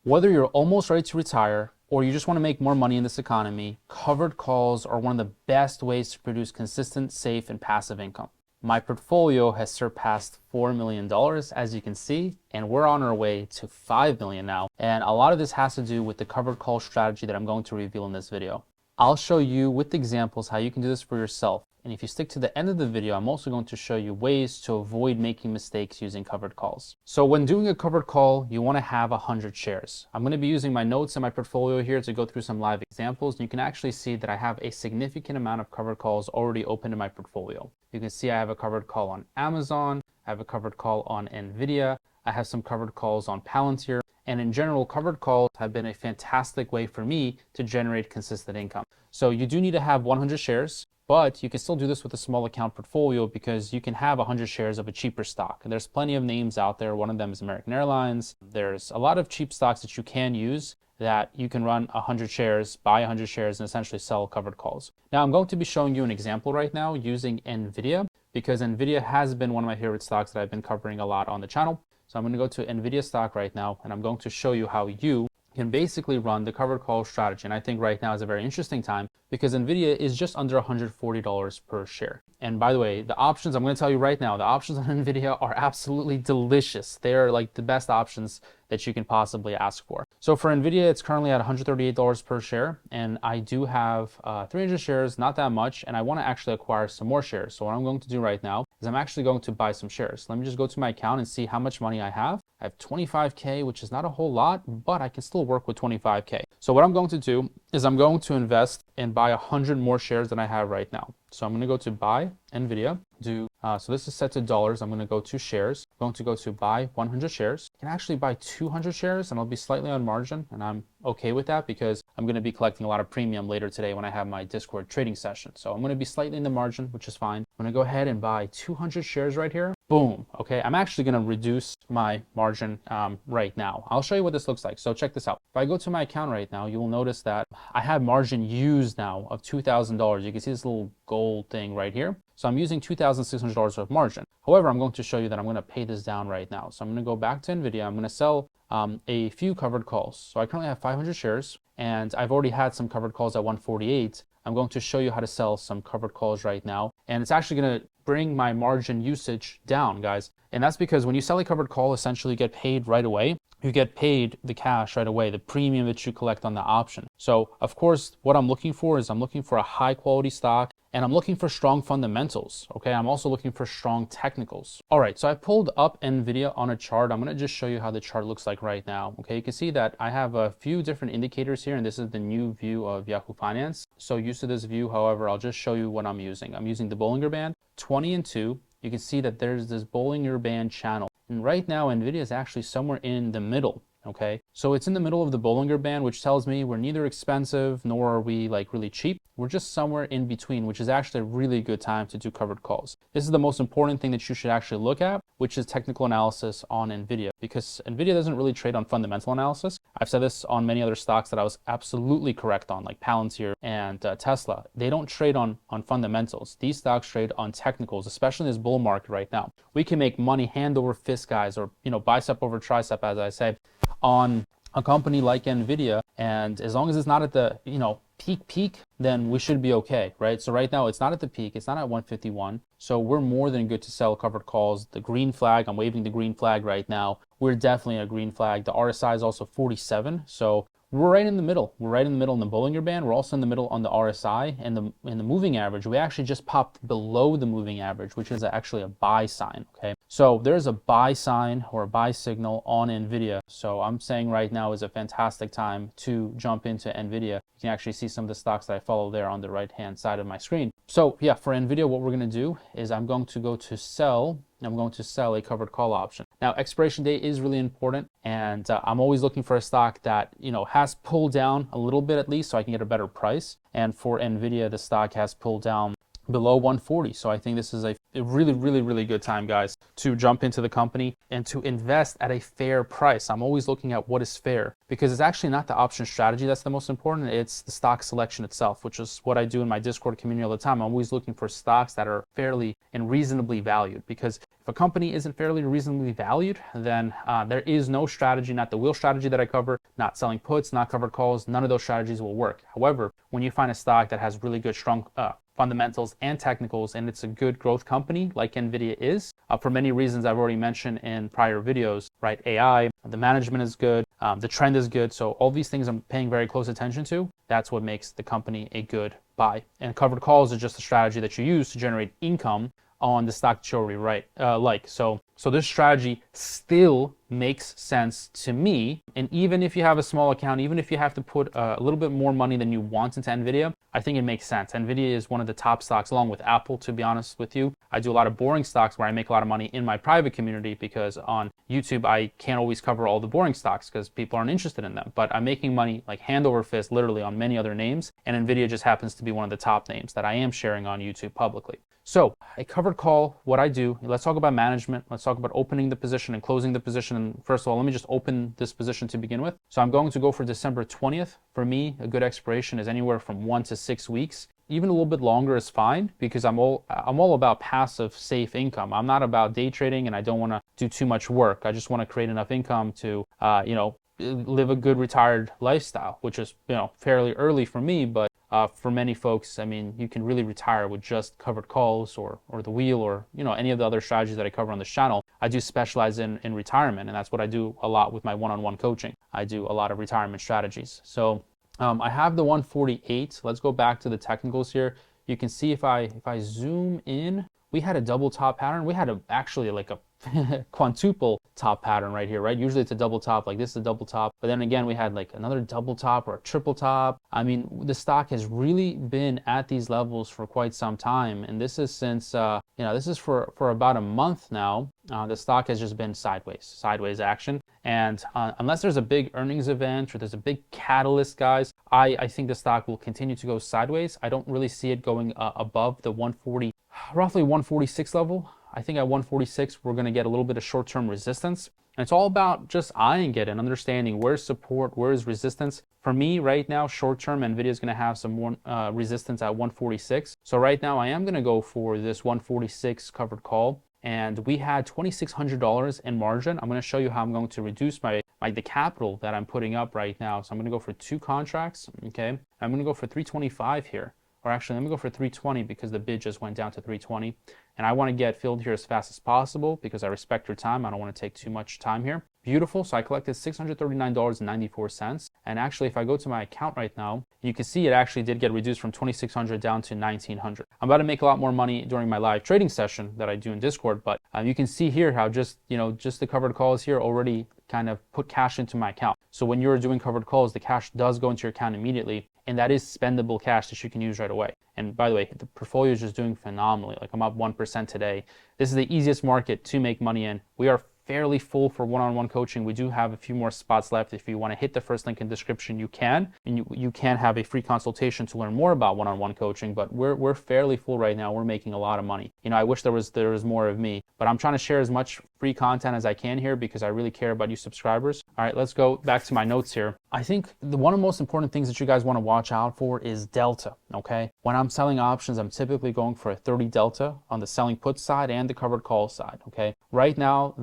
Whether you're almost ready to retire or you just want to make more money in this economy, covered calls are one of the best ways to produce consistent, safe, and passive income. My portfolio has surpassed $4 million, as you can see, and we're on our way to $5 million now. And a lot of this has to do with the covered call strategy that I'm going to reveal in this video. I'll show you with examples how you can do this for yourself. And if you stick to the end of the video, I'm also going to show you ways to avoid making mistakes using covered calls. So when doing a covered call, you want to have 100 shares. I'm going to be using my notes in my portfolio here to go through some live examples. And you can actually see that I have a significant amount of covered calls already open in my portfolio. You can see I have a covered call on Amazon. I have a covered call on Nvidia. I have some covered calls on Palantir. And in general, covered calls have been a fantastic way for me to generate consistent income. So you do need to have 100 shares, but you can still do this with a small account portfolio because you can have 100 shares of a cheaper stock. And there's plenty of names out there. One of them is American Airlines. There's a lot of cheap stocks that you can use that you can run 100 shares, buy 100 shares, and essentially sell covered calls. Now, I'm going to be showing you an example right now using Nvidia because Nvidia has been one of my favorite stocks that I've been covering a lot on the channel. So I'm going to go to Nvidia stock right now, and I'm going to show you how you can basically run the covered call strategy. And I think right now is a very interesting time because Nvidia is just under $140 per share. And by the way, the options, I'm going to tell you right now, the options on Nvidia are absolutely delicious. They are like the best options that you can possibly ask for. So for Nvidia, it's currently at $138 per share. And I do have 300 shares, not that much. And I want to actually acquire some more shares. So what I'm going to do right now is I'm actually going to buy some shares. Let me just go to my account and see how much money I have. I have 25K, which is not a whole lot, but I can still work with 25K. So what I'm going to do is I'm going to invest and buy 100 more shares than I have right now. So I'm going to go to buy Nvidia, so this is set to dollars. I'm going to go to shares. I'm going to go to buy 100 shares. I can actually buy 200 shares and I'll be slightly on margin, and I'm okay with that because I'm going to be collecting a lot of premium later today when I have my Discord trading session. So I'm going to be slightly in the margin, which is fine. I'm going to go ahead and buy 200 shares right here. Boom. Okay, I'm actually going to reduce my margin right now. I'll show you what this looks like. So check this out. If I go to my account right now, you will notice that I have margin used now of $2,000. You can see this little gold thing right here. So I'm using $2,600 of margin. However, I'm going to show you that I'm going to pay this down right now. So I'm going to go back to Nvidia. I'm going to sell a few covered calls. So I currently have 500 shares and I've already had some covered calls at 148. I'm going to show you how to sell some covered calls right now. And it's actually going to bring my margin usage down, guys. And that's because when you sell a covered call, essentially you get paid right away. You get paid the cash right away, the premium that you collect on the option. So of course, what I'm looking for is I'm looking for a high quality stock and I'm looking for strong fundamentals. Okay, I'm also looking for strong technicals. All right, so I pulled up Nvidia on a chart. I'm gonna just show you how the chart looks like right now. Okay, you can see that I have a few different indicators here, and this is the new view of Yahoo Finance. So used to this view, however, I'll just show you what I'm using. I'm using the Bollinger Band, 20 and 2. You can see that there's this Bollinger Band channel. And right now, Nvidia is actually somewhere in the middle. Okay, so it's in the middle of the Bollinger Band, which tells me we're neither expensive nor are we like really cheap. We're just somewhere in between, which is actually a really good time to do covered calls. This is the most important thing that you should actually look at, which is technical analysis on Nvidia, because Nvidia doesn't really trade on fundamental analysis. I've said this on many other stocks that I was absolutely correct on, like Palantir and Tesla. They don't trade on fundamentals. These stocks trade on technicals, especially in this bull market right now. We can make money hand over fist, guys, or bicep over tricep, as I say, on a company like Nvidia, and as long as it's not at the peak, then we should be okay, right? So right now it's not at the peak, it's not at 151, so we're more than good to sell covered calls. The green flag, I'm waving the green flag right now. We're definitely a green flag. The RSI is also 47, so we're right in the middle. We're right in the middle in the Bollinger Band. We're also in the middle on the RSI, and in the moving average, we actually just popped below the moving average, which is actually a buy sign, okay? So there's a buy sign or a buy signal on Nvidia. So I'm saying right now is a fantastic time to jump into Nvidia. You can actually see some of the stocks that I follow there on the right-hand side of my screen. So yeah, for Nvidia, what we're gonna do is I'm going to go to sell. I'm going to sell a covered call option. Now, expiration date is really important, and I'm always looking for a stock that has pulled down a little bit at least, so I can get a better price. And for Nvidia, the stock has pulled down below 140. So I think this is a really, really, really good time, guys, to jump into the company and to invest at a fair price. I'm always looking at what is fair because it's actually not the option strategy that's the most important. It's the stock selection itself, which is what I do in my Discord community all the time. I'm always looking for stocks that are fairly and reasonably valued, because if a company isn't fairly reasonably valued, then there is no strategy, not the wheel strategy that I cover, not selling puts, not covered calls, none of those strategies will work. However, when you find a stock that has really good, strong fundamentals and technicals, and it's a good growth company like Nvidia is, for many reasons I've already mentioned in prior videos, right? AI, the management is good, the trend is good. So all these things I'm paying very close attention to. That's what makes the company a good buy. And covered calls is just a strategy that you use to generate income on the stock that you already like. So this strategy still makes sense to me. And even if you have a small account, even if you have to put a little bit more money than you want into Nvidia, I think it makes sense. Nvidia is one of the top stocks along with Apple, to be honest with you. I do a lot of boring stocks where I make a lot of money in my private community because on YouTube, I can't always cover all the boring stocks because people aren't interested in them. But I'm making money like hand over fist, literally on many other names. And Nvidia just happens to be one of the top names that I am sharing on YouTube publicly. So a covered call, what I do, let's talk about management. Let's talk about opening the position and closing the position. And first of all, let me just open this position to begin with. So I'm going to go for December 20th. For me, a good expiration is anywhere from 1 to 6 weeks. Even a little bit longer is fine because I'm all about passive, safe income. I'm not about day trading, and I don't want to do too much work. I just want to create enough income to, live a good retired lifestyle, which is, fairly early for me, but for many folks, I mean, you can really retire with just covered calls or the wheel or, any of the other strategies that I cover on this channel. I do specialize in retirement, and that's what I do a lot with my one-on-one coaching. I do a lot of retirement strategies. So I have the 148. Let's go back to the technicals here. You can see if I zoom in, we had a double top pattern. We had actually like a quintuple top pattern right here, right? Usually it's a double top, like this is a double top, but then again we had like another double top or a triple top. I mean, the stock has really been at these levels for quite some time, and this is since this is for about a month now. The stock has just been sideways action, and unless there's a big earnings event or there's a big catalyst, guys, I think the stock will continue to go sideways. I don't really see it going above the 140, roughly 146 level. I think at 146, we're going to get a little bit of short-term resistance. And it's all about just eyeing it and understanding where's support, where's resistance. For me right now, short-term, Nvidia is going to have some more resistance at 146. So right now, I am going to go for this 146 covered call. And we had $2,600 in margin. I'm going to show you how I'm going to reduce the capital that I'm putting up right now. So I'm going to go for 2 contracts, okay? I'm going to go for 325 here. Or actually, let me go for 320 because the bid just went down to 320. And I want to get filled here as fast as possible because I respect your time. I don't want to take too much time here. Beautiful. So I collected $639.94. And actually, if I go to my account right now, you can see it actually did get reduced from $2,600 down to $1,900. I'm about to make a lot more money during my live trading session that I do in Discord, but you can see here how just the covered calls here already kind of put cash into my account. So when you're doing covered calls, the cash does go into your account immediately, and that is spendable cash that you can use right away. And by the way, the portfolio is just doing phenomenally. Like I'm up 1% today. This is the easiest market to make money in. We are fairly full for one-on-one coaching. We do have a few more spots left. If you want to hit the first link in the description, you can. And you can have a free consultation to learn more about one-on-one coaching, but we're fairly full right now. We're making a lot of money. I wish there was more of me, but I'm trying to share as much free content as I can here because I really care about you subscribers. All right, let's go back to my notes here. I think one of the most important things that you guys want to watch out for is delta, okay? When I'm selling options, I'm typically going for a 30 delta on the selling put side and the covered call side, okay? Right now,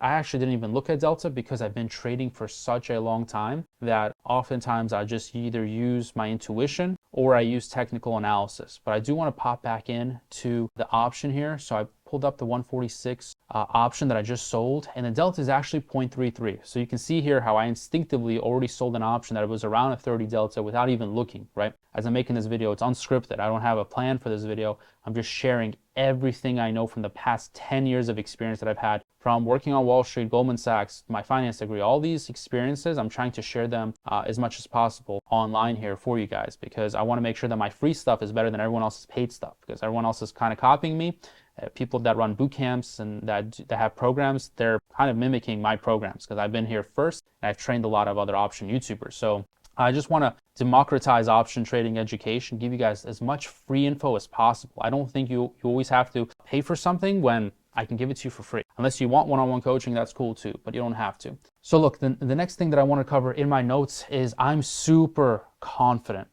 I actually didn't even look at delta because I've been trading for such a long time that oftentimes I just either use my intuition or I use technical analysis. But I do want to pop back in to the option here. So I pulled up the 146 option that I just sold, and the delta is actually 0.33. So you can see here how I instinctively already sold an option that was around a 30 delta without even looking, right? As I'm making this video, it's unscripted. I don't have a plan for this video. I'm just sharing everything I know from the past 10 years of experience that I've had from working on Wall Street, Goldman Sachs, my finance degree, all these experiences. I'm trying to share them as much as possible online here for you guys because I want to make sure that my free stuff is better than everyone else's paid stuff because everyone else is kind of copying me. People that run boot camps and that have programs, they're kind of mimicking my programs because I've been here first and I've trained a lot of other option YouTubers. So I just want to democratize option trading education, give you guys as much free info as possible. I don't think you always have to pay for something when I can give it to you for free. Unless you want one-on-one coaching, that's cool too, but you don't have to. So look, the next thing that I want to cover in my notes is I'm super confident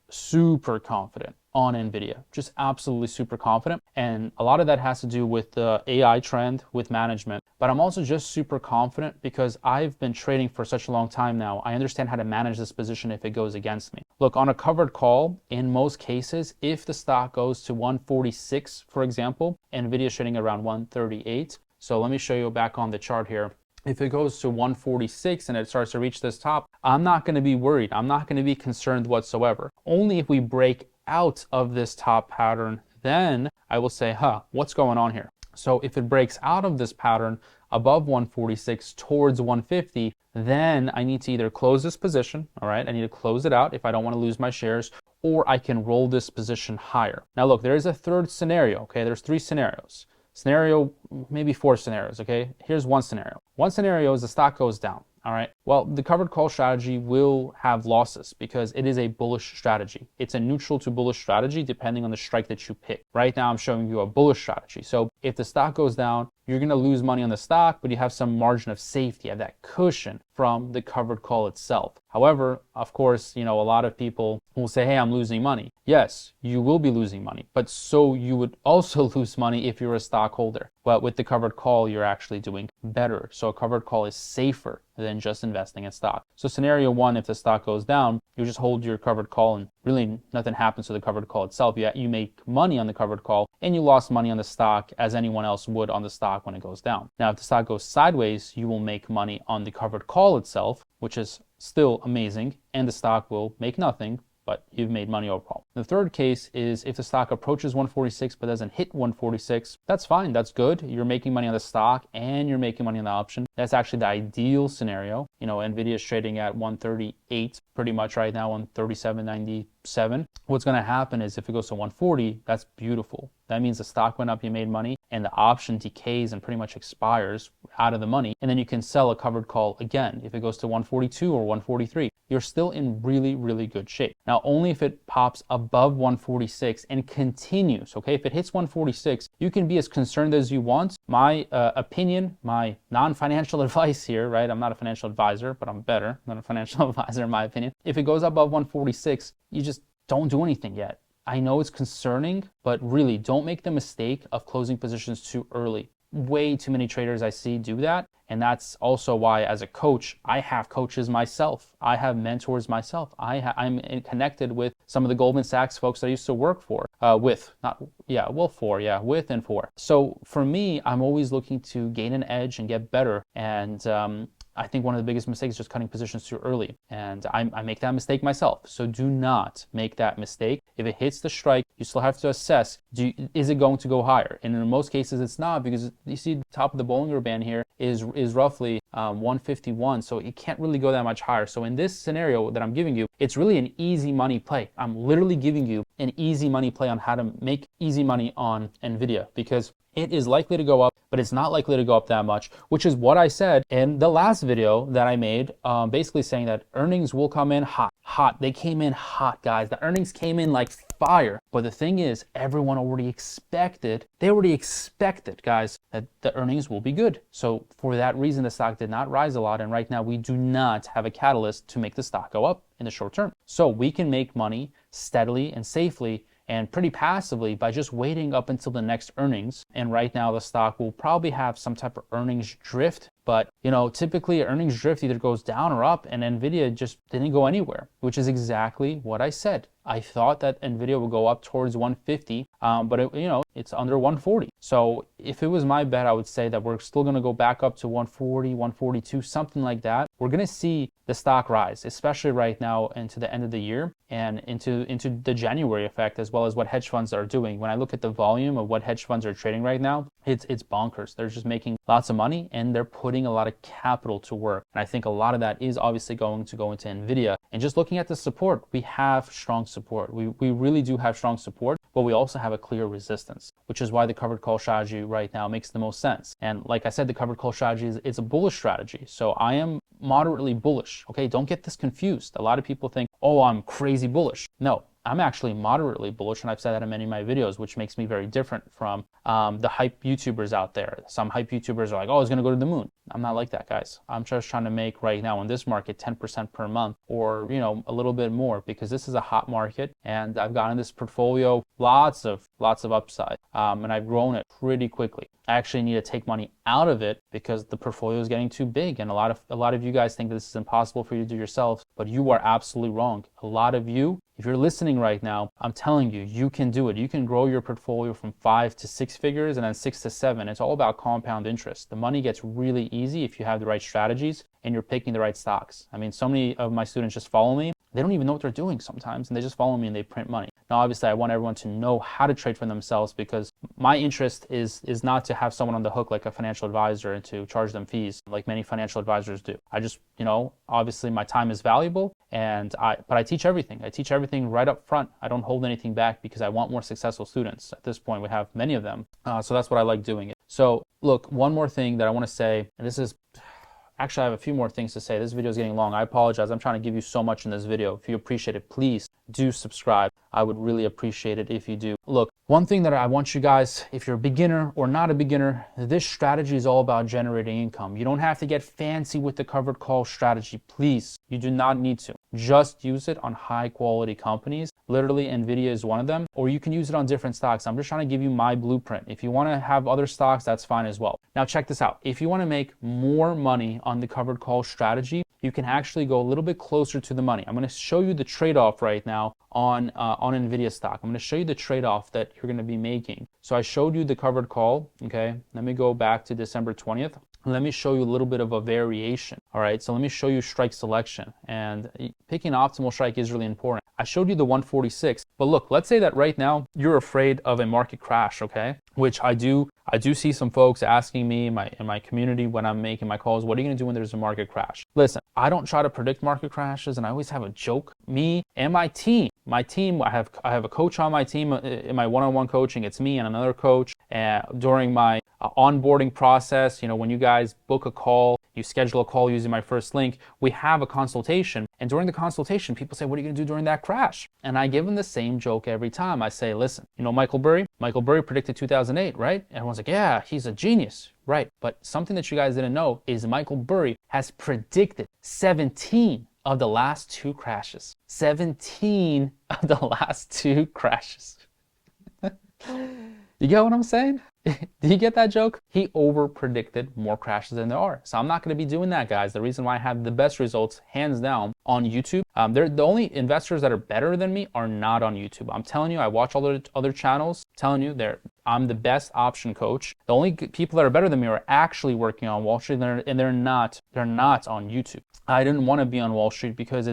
on Nvidia, just absolutely super confident. And a lot of that has to do with the AI trend with management, but I'm also just super confident because I've been trading for such a long time now. I understand how to manage this position if it goes against me. Look, on a covered call, in most cases, if the stock goes to 146, for example, Nvidia is trading around 138. So let me show you back on the chart here. If it goes to 146 and it starts to reach this top, I'm not going to be worried. I'm not going to be concerned whatsoever. Only if we break out of this top pattern, then I will say, what's going on here? So if it breaks out of this pattern above 146 towards 150, then I need to either close this position, all right? I need to close it out if I don't want to lose my shares, or I can roll this position higher. Now look, there is a third scenario, okay? There's 3 scenarios. Maybe 4 scenarios, okay? Here's one scenario. One scenario is the stock goes down, all right? Well, the covered call strategy will have losses because it is a bullish strategy. It's a neutral to bullish strategy depending on the strike that you pick. Right now, I'm showing you a bullish strategy. So if the stock goes down, you're going to lose money on the stock, but you have some margin of safety. You have that cushion from the covered call itself. However, of course, a lot of people will say, hey, I'm losing money. Yes, you will be losing money, but so you would also lose money if you're a stockholder. But with the covered call, you're actually doing better. So a covered call is safer than just investing in stock. So scenario 1, if the stock goes down, you just hold your covered call and really nothing happens to the covered call itself. You make money on the covered call and you lost money on the stock as anyone else would on the stock when it goes down. Now, if the stock goes sideways, you will make money on the covered call itself, which is still amazing, and the stock will make nothing, but you've made money overall. The third case is if the stock approaches 146 but doesn't hit 146, that's fine, that's good. You're making money on the stock and you're making money on the option. That's actually the ideal scenario. Nvidia is trading at 138 pretty much right now, 137.97. What's going to happen is if it goes to 140, that's beautiful. That means the stock went up, you made money, and the option decays and pretty much expires out of the money. And then you can sell a covered call again. If it goes to 142 or 143, you're still in really, really good shape. Now, only if it pops above 146 and continues, okay? If it hits 146, you can be as concerned as you want. My opinion, my non-financial advice here, right? I'm not a financial advisor, but I'm better than a financial advisor in my opinion. If it goes above 146, you just don't do anything yet. I know it's concerning, but really don't make the mistake of closing positions too early. Way too many traders I see do that. And that's also why, as a coach, I have coaches myself. I have mentors myself. I'm connected with some of the Goldman Sachs folks that I used to work with and for. So for me, I'm always looking to gain an edge and get better. And I think one of the biggest mistakes is just cutting positions too early. And I make that mistake myself. So do not make that mistake. If it hits the strike, you still have to assess, is it going to go higher? And in most cases, it's not, because you see the top of the Bollinger Band here is roughly 151. So it can't really go that much higher. So in this scenario that I'm giving you, it's really an easy money play. I'm literally giving you an easy money play on how to make easy money on Nvidia, because it is likely to go up, but it's not likely to go up that much, which is what I said in the last video that I made, basically saying that earnings will come in hot. They came in hot, guys. The earnings came in like fire. But the thing is, everyone already expected, guys, that the earnings will be good. So for that reason, the stock did not rise a lot. And right now, we do not have a catalyst to make the stock go up in the short term. So we can make money steadily and safely and pretty passively by just waiting up until the next earnings. And right now, the stock will probably have some type of earnings drift. But, typically earnings drift either goes down or up, and Nvidia just didn't go anywhere, which is exactly what I said. I thought that Nvidia would go up towards 150, but it's under 140. So if it was my bet, I would say that we're still going to go back up to 140, 142, something like that. We're going to see the stock rise, especially right now into the end of the year and into the January effect, as well as what hedge funds are doing. When I look at the volume of what hedge funds are trading right now, it's bonkers. They're just making lots of money and they're putting a lot of capital to work. And I think a lot of that is obviously going to go into Nvidia. And just looking at the support, we have strong support. We really do have strong support, but we also have a clear resistance, which is why the covered call strategy right now makes the most sense. And like I said, the covered call strategy is a bullish strategy. So I am moderately bullish. Okay, don't get this confused. A lot of people think, oh, I'm crazy bullish. No, I'm actually moderately bullish, and I've said that in many of my videos, which makes me very different from the hype YouTubers out there. Some hype YouTubers are like, oh, it's going to go to the moon. I'm not like that, guys. I'm just trying to make right now in this market 10% per month, or a little bit more, because this is a hot market, and I've gotten this portfolio lots of upside, and I've grown it pretty quickly. I actually need to take money out of it because the portfolio is getting too big, and a lot of you guys think that this is impossible for you to do yourselves, but you are absolutely wrong. A lot of you, if you're listening right now, I'm telling you, you can do it. You can grow your portfolio from 5 to 6 figures and then 6 to 7. It's all about compound interest. The money gets really easy if you have the right strategies and you're picking the right stocks. I mean, so many of my students just follow me. They don't even know what they're doing sometimes, and they just follow me and they print money. Now, obviously, I want everyone to know how to trade for themselves, because my interest is not to have someone on the hook like a financial advisor and to charge them fees like many financial advisors do. I just, obviously my time is valuable, but I teach everything. I teach everything right up front. I don't hold anything back because I want more successful students. At this point, we have many of them. So that's what I like doing it. So look, one more thing that I want to say, and this is, actually, I have a few more things to say. This video is getting long. I apologize. I'm trying to give you so much in this video. If you appreciate it, please do subscribe. I would really appreciate it if you do. Look, one thing that I want you guys, if you're a beginner or not a beginner, this strategy is all about generating income. You don't have to get fancy with the covered call strategy. Please, you do not need to. Just use it on high quality companies. Literally, Nvidia is one of them, or you can use it on different stocks. I'm just trying to give you my blueprint. If you want to have other stocks, that's fine as well. Now check this out. If you want to make more money on the covered call strategy, you can actually go a little bit closer to the money. I'm going to show you the trade-off right now on Nvidia stock. I'm going to show you the trade-off that you're going to be making. So I showed you the covered call. Okay, let me go back to December 20th. Let me show you a little bit of a variation. All right, so let me show you strike selection, and picking an optimal strike is really important. I showed you the 146, but look, let's say that right now you're afraid of a market crash, okay? Which I do see some folks asking me in my community when I'm making my calls, what are you gonna do when there's a market crash? Listen, I don't try to predict market crashes, and I always have a joke. Me and my team, I have a coach on my team in my one-on-one coaching. It's me and another coach. During my onboarding process, when you guys book a call, you schedule a call using my first link, we have a consultation. And during the consultation, people say, what are you going to do during that crash? And I give them the same joke every time. I say, listen, Michael Burry predicted 2008, right? Everyone's like, yeah, he's a genius. Right. But something that you guys didn't know is Michael Burry has predicted 17 of the last 2 crashes. 17 of the last 2 crashes. You get what I'm saying? Do you get that joke? He over predicted more crashes than there are. So I'm not going to be doing that, guys. The reason why I have the best results, hands down, on YouTube, the only investors that are better than me are not on YouTube. I'm telling you, I watch all the other channels. I'm telling you, I'm the best option coach. The only people that are better than me are actually working on Wall Street, and they're not on YouTube. I didn't want to be on Wall Street because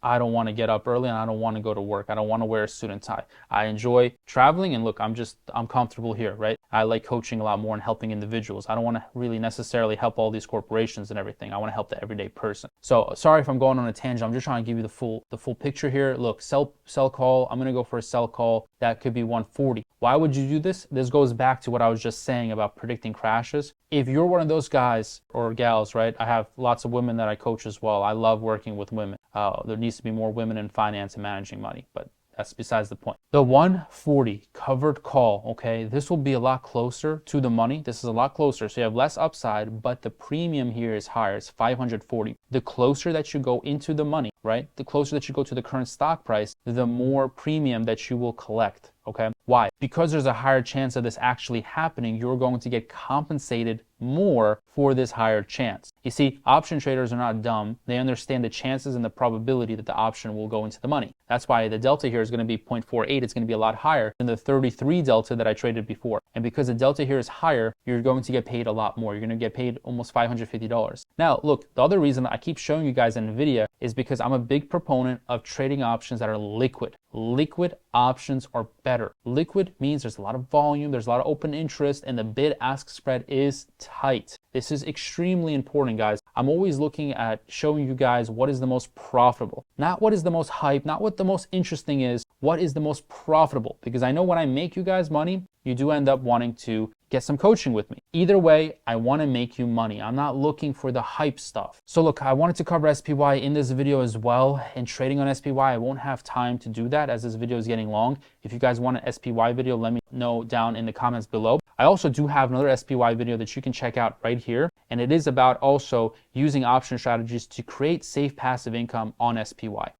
I don't want to get up early and I don't want to go to work. I don't want to wear a suit and tie. I enjoy traveling, and look, I'm comfortable here, right? I like coaching a lot more and helping individuals. I don't want to really necessarily help all these corporations and everything. I want to help the everyday person. So sorry if I'm going on a tangent. I'm just trying to give you the full picture here. Look, sell call. I'm going to go for a sell call. That could be 140. Why would you do this? This goes back to what I was just saying about predicting crashes. If you're one of those guys or gals, right? I have lots of women that I coach as well. I love working with women. There needs to be more women in finance and managing money, but that's besides the point. The 140 covered call, okay, this will be a lot closer to the money. This is a lot closer, so you have less upside, but the premium here is higher. It's 540. The closer that you go into the money, right, the closer that you go to the current stock price, the more premium that you will collect, okay? Why? Because there's a higher chance of this actually happening, you're going to get compensated more for this higher chance. You see, option traders are not dumb. They understand the chances and the probability that the option will go into the money. That's why the delta here is going to be 0.48. It's going to be a lot higher than the 33 delta that I traded before. And because the delta here is higher, you're going to get paid a lot more. You're going to get paid almost $550. Now, look, the other reason I keep showing you guys Nvidia is because I'm a big proponent of trading options that are liquid. Liquid options are better. Liquid means there's a lot of volume, there's a lot of open interest, and the bid-ask spread is tight. This is extremely important, guys. I'm always looking at showing you guys what is the most profitable. Not what is the most hype, not what the most interesting is, what is the most profitable. Because I know when I make you guys money, you do end up wanting to get some coaching with me. Either way, I want to make you money. I'm not looking for the hype stuff. So look, I wanted to cover SPY in this video as well, and trading on SPY. I won't have time to do that as this video is getting long. If you guys want an SPY video, let me know down in the comments below. I also do have another SPY video that you can check out right here, and it is about also using option strategies to create safe passive income on SPY.